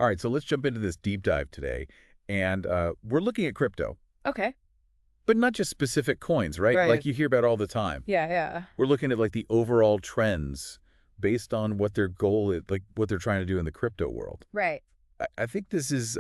All right, so let's jump into this deep dive today. And we're looking at crypto, Okay. but not just specific coins, right? Like Right. you hear about all the time. Yeah, yeah. We're looking at like the overall trends based on what their goal is, like what they're trying to do in the crypto world. Right. I think this is,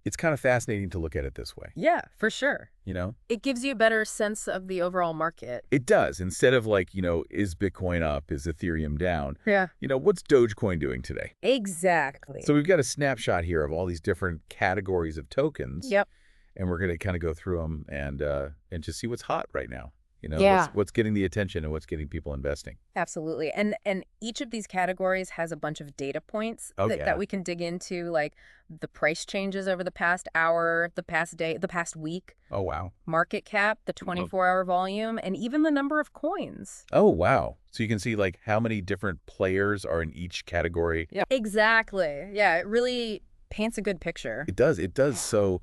it's kind of fascinating to look at it this way, Yeah, for sure. you know? It gives you a better sense of the overall market. It does. Instead of like, is Bitcoin up? Is Ethereum down? Yeah. What's Dogecoin doing today? Exactly. So we've got a snapshot here of all these different categories of tokens. Yep. And we're going to kind of go through them and just see what's hot right now. Yeah. What's getting the attention and what's getting people investing. Absolutely. And each of these categories has a bunch of data points Oh, that, yeah. that we can dig into, like the price changes over the past hour, the past day, the past week, Oh, wow. market cap, the 24-hour volume, and even the number of coins. Oh, wow. So you can see like how many different players are in each category. Yeah. Exactly. Yeah, it really paints a good picture. It does. It does. So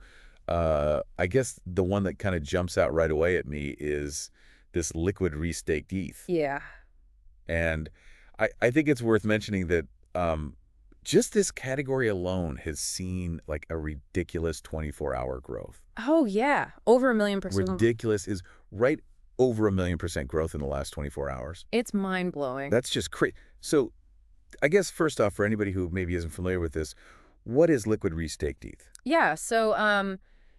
I guess the one that kind of jumps out right away at me is this liquid restaked ETH. Yeah. And I think it's worth mentioning that just this category alone has seen like a ridiculous 24-hour growth. Oh, yeah. Over 1,000,000%. Ridiculous is right over 1,000,000% growth in the last 24 hours. It's mind-blowing. That's just crazy. So I guess first off, for anybody who maybe isn't familiar with this, what is liquid restaked ETH? Yeah, so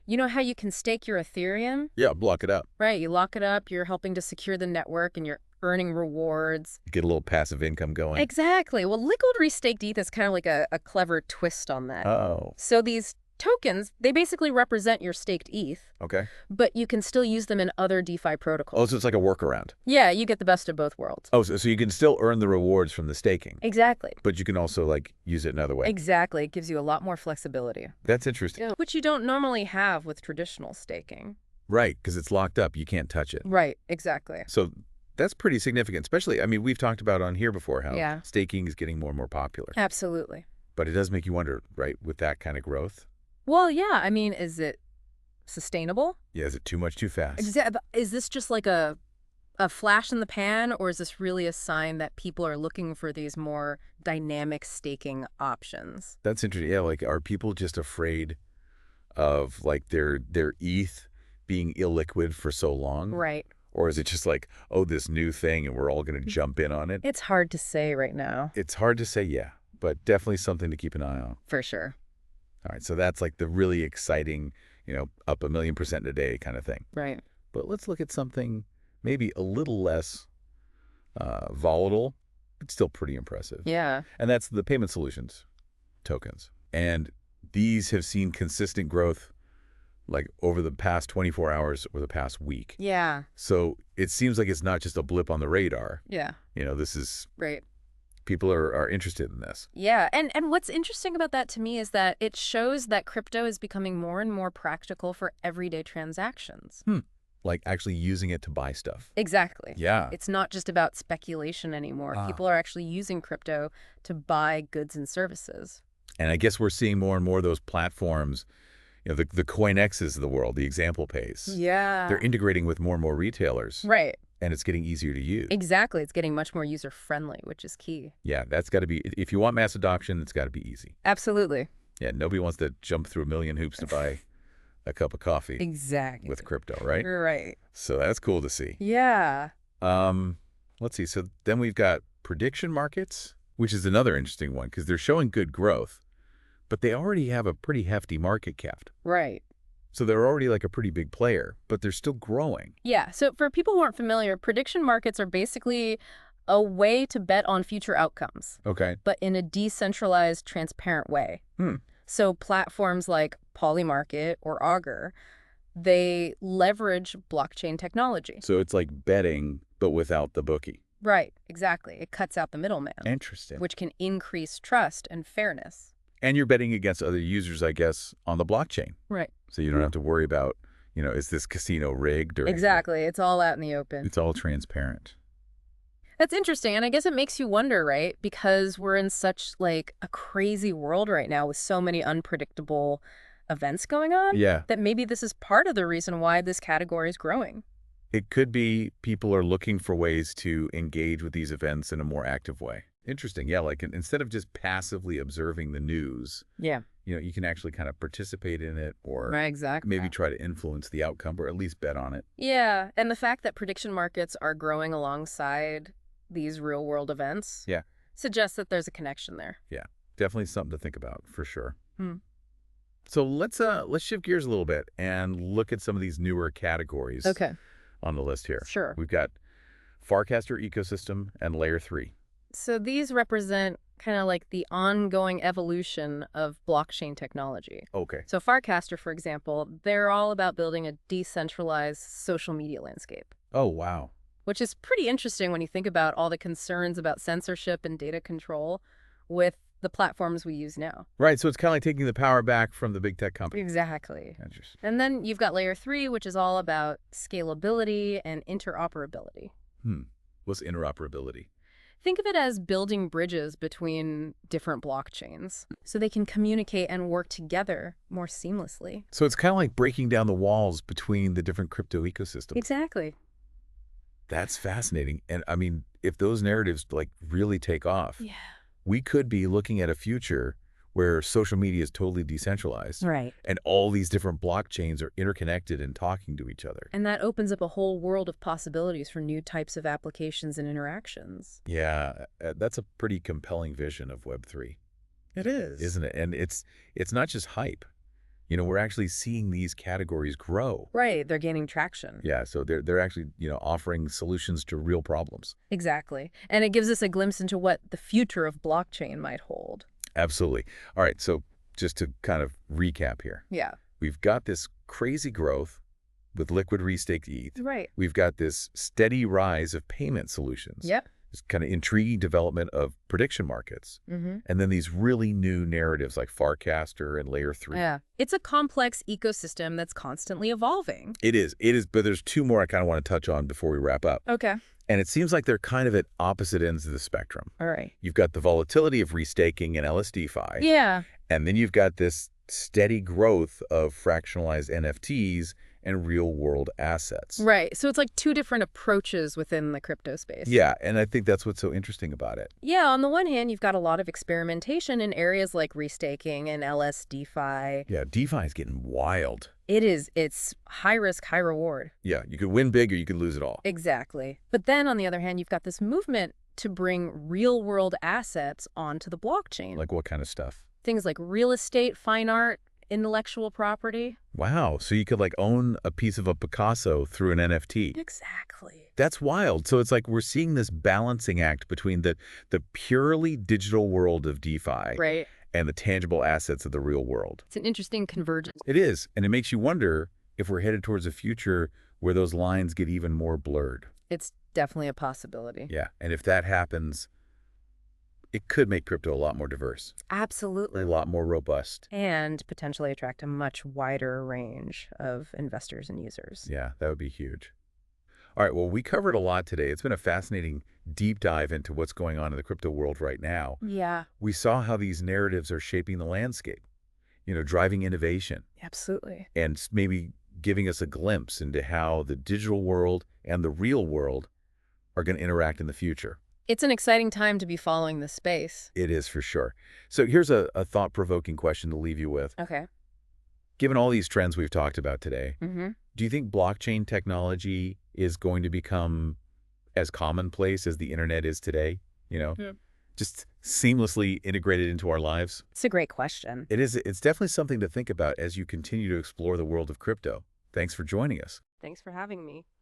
you know how you can stake your Ethereum? Yeah, block it up. Right, you lock it up, you're helping to secure the network, and you're earning rewards. Get a little passive income going. Exactly. Well, liquid restaked ETH is kind of like a clever twist on that. Oh, So these tokens, they basically represent your staked ETH, okay. but you can still use them in other DeFi Oh, protocols. so it's like a workaround. Yeah, you get the best of both worlds. Oh, so you can still earn the rewards from the staking, Exactly. but you can also like use it another way. Exactly. It gives you a lot more flexibility. That's interesting. Yeah. Which you don't normally have with traditional staking. Right, because it's locked up. You can't touch it. Right, exactly. So that's pretty significant, especially, I mean, we've talked about on here before how Yeah. staking is getting more and more popular. Absolutely. But it does make you wonder, right, with that kind of growth? Well, yeah, I mean, is it sustainable? Yeah, is it too much too fast? Is this just like a flash in the pan, or is this really a sign that people are looking for these more dynamic staking options? That's interesting. Yeah, like, are people just afraid of like their ETH being illiquid for so long? Right. Or is it just like, oh, this new thing and we're all going to jump in on it? It's hard to say right now. It's hard to say, yeah, but definitely something to keep an eye on. For sure. All right, so that's like the really exciting, up 1,000,000% in a day kind of thing. Right. But let's look at something maybe a little less volatile, but still pretty impressive. Yeah. And that's the payment solutions tokens. And these have seen consistent growth like over the past 24 hours or the past week. Yeah. So it seems like it's not just a blip on the radar. Yeah. This is, Right. people are interested in this. Yeah. And what's interesting about that to me is that it shows that crypto is becoming more and more practical for everyday transactions. Like actually using it to buy stuff. Exactly. Yeah. It's not just about speculation anymore. People are actually using crypto to buy goods and services. And I guess we're seeing more and more of those platforms, the CoinXs of the world, the example pays. Yeah. They're integrating with more and more retailers. Right. And it's getting easier to use. Exactly. It's getting much more user-friendly, which is key. Yeah, that's got to be, if you want mass adoption, it's got to be easy. Absolutely. Yeah, nobody wants to jump through a million hoops to buy a cup of coffee Exactly. with crypto, right? Right. So that's cool to see. Yeah. Let's see. So then we've got prediction markets, which is another interesting one because they're showing good growth, but they already have a pretty hefty market cap. Right. So they're already like a pretty big player, but they're still growing. Yeah. So for people who aren't familiar, prediction markets are basically a way to bet on future outcomes, Okay. but in a decentralized, transparent way. So platforms like Polymarket or Augur, they leverage blockchain technology. So it's like betting, but without the bookie. Right. Exactly. It cuts out the middleman, Interesting. which can increase trust and fairness. And you're betting against other users, I guess, on the blockchain. Right. So you don't have to worry about, is this casino rigged or Exactly. It's all out in the open. It's all transparent. That's interesting. And I guess it makes you wonder, right? Because we're in such like a crazy world right now with so many unpredictable events going on. Yeah. That maybe this is part of the reason why this category is growing. It could be people are looking for ways to engage with these events in a more active way. Interesting. Yeah, like instead of just passively observing the news, Yeah. you can actually kind of participate in it or Right, exactly. maybe try to influence the outcome or at least bet on it. Yeah, and the fact that prediction markets are growing alongside these real-world events Yeah, suggests that there's a connection there. yeah. Definitely something to think about for sure. Hmm. So let's shift gears a little bit and look at some of these newer categories Okay, on the list here. sure. We've got Farcaster ecosystem and layer 3. So these represent kind of like the ongoing evolution of blockchain technology. Okay. So Farcaster, for example, they're all about building a decentralized social media landscape, Oh, wow. which is pretty interesting when you think about all the concerns about censorship and data control with the platforms we use now. Right, so it's kind of like taking the power back from the big tech company. Exactly. Interesting. And then you've got layer 3, which is all about scalability and interoperability. What's interoperability? Think of it as building bridges between different blockchains so they can communicate and work together more seamlessly. So it's kind of like breaking down the walls between the different crypto ecosystems. Exactly. That's fascinating. And I mean, if those narratives like really take off, Yeah. we could be looking at a future where social media is totally decentralized Right. and all these different blockchains are interconnected and talking to each other. And that opens up a whole world of possibilities for new types of applications and interactions. Yeah, that's a pretty compelling vision of Web3, It is. isn't it? And it's not just hype. We're actually seeing these categories grow. Right. They're gaining traction. Yeah, so they're actually, offering solutions to real problems. Exactly. And it gives us a glimpse into what the future of blockchain might hold. Absolutely. All right, so just to kind of recap here. Yeah. We've got this crazy growth with liquid restaked ETH. Right. We've got this steady rise of payment solutions. Yep. This kind of intriguing development of prediction markets. Mm-hmm. And then these really new narratives like Farcaster and Layer 3. Yeah. It's a complex ecosystem that's constantly evolving. It is, but there's two more I kind of want to touch on before we wrap up. Okay. And it seems like they're kind of at opposite ends of the spectrum. All right. You've got the volatility of restaking and LSDFi. Yeah. And then you've got this steady growth of fractionalized NFTs and real-world assets. Right. So it's like two different approaches within the crypto space. Yeah, and I think that's what's so interesting about it. Yeah, on the one hand, you've got a lot of experimentation in areas like restaking and LSDFi. Yeah, DeFi is getting wild. It's high risk, high reward. Yeah, you could win big or you could lose it all. Exactly. But then on the other hand, you've got this movement to bring real world assets onto the blockchain. Like what kind of stuff? Things like real estate, fine art, intellectual property. Wow, so you could like own a piece of a Picasso through an NFT. Exactly. That's wild. So it's like we're seeing this balancing act between the purely digital world of DeFi Right. and the tangible assets of the real world. It's an interesting convergence. It is, and it makes you wonder if we're headed towards a future where those lines get even more blurred. It's definitely a possibility. Yeah, and if that happens, it could make crypto a lot more diverse, Absolutely. a lot more robust. And potentially attract a much wider range of investors and users. Yeah, that would be huge. All right, well, we covered a lot today. It's been a fascinating deep dive into what's going on in the crypto world right now. Yeah, We saw how these narratives are shaping the landscape, driving innovation absolutely. and maybe giving us a glimpse into how the digital world and the real world are going to interact in the future. It's an exciting time to be following this space. It is for sure. So here's a thought-provoking question to leave you with. Okay. Given all these trends we've talked about today, Mm-hmm. do you think blockchain technology is going to become as commonplace as the internet is today? Just seamlessly integrated into our lives? It's a great question. It is. It's definitely something to think about as you continue to explore the world of crypto. Thanks for joining us. Thanks for having me.